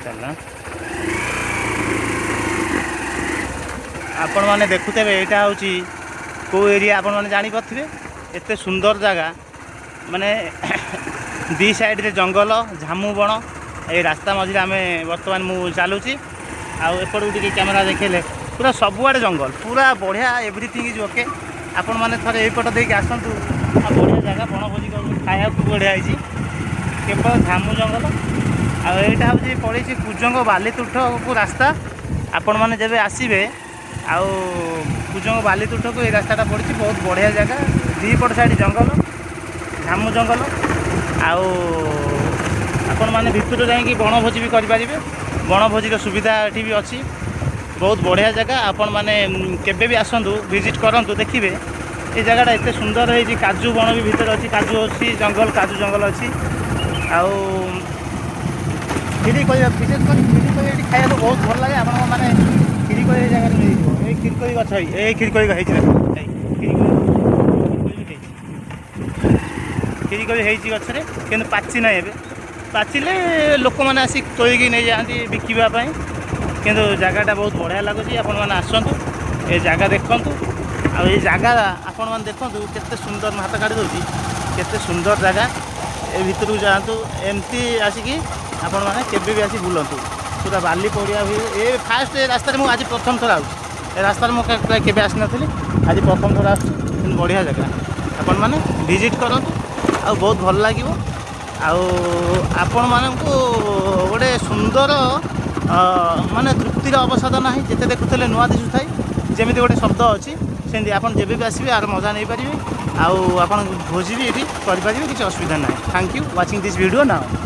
चलना आपण मैंने देखुते यहाँ हूँ कौ एरिया आपण मैंने जापे एत सुंदर जगह माने दी साइड रे जंगल झामु बण ये रास्ता मझे आम बर्तमान मु चलुची आउट कैमेरा देखेले पूरा सबुआड़े जंगल पूरा बढ़िया एवरीथिंग इज ओके आपण मैंने थे यपट देके आसतु बढ़िया जगह बनभोजी खाया बढ़िया केवल झामु जंगल आईटा हूँ पड़े कुजंग बालीतुठ को रास्ता आपण मैंने जब आसबे कुजंग बालीतुठ को ये रास्ताटा पड़ी बहुत बढ़िया जगह दीपट साइड जंगल झामु जंगल आपण मैंने भितर जाकि बनभोजी भी करें बनभोजी सुविधा ये भी अच्छी बहुत बढ़िया जगह आपण मैंने केबे भी आसतु विजिट करूँ देखिए ये जगहटा एत सुंदर है काजू बण भी भितर अच्छी काजू अच्छी जंगल काजू जंगल अच्छी खीरी विशेष कर खीरी खाया तो बहुत भल लगे आप मैंने खीरी जगह मिल खीरकोई गच ये खीरकोई खीरकोई गचरे कि पाची ना ए पाचिले लोक मैंने आसी तोड़िकी नहीं जाती बिकापी किंतु जगहटा बहुत बढ़िया लगुच आपण मैंने आसतु ये जगह देखु आ जगह आपण मैंने देखु केते सुंदर हाथ काढ़ी दूसरी केते सुंदर जगह ए भितर को जातु एमती आसिकी आपण मैंने केबे भी आसी बुलतु पूरा बाली पड़िया हुए ये फास्ट रास्ता मुझे आज प्रथम थर आस रास्तार मुझे केबे आसी नी आज प्रथम थर आस बढ़िया जगह आपण मैंने विजिट करूँ आ बहुत भल लगे आपण मानू गोटे सुंदर माने तृप्तिर अवसाद ना जिते देखुले नुआ दिशु थाई जमी गोटे शब्द अच्छी सेमती आप जब भी आसबे आर मजा नहीं पारे आप भोजी भी ये करें किसी असुविधा ना। Thank you watching this video now.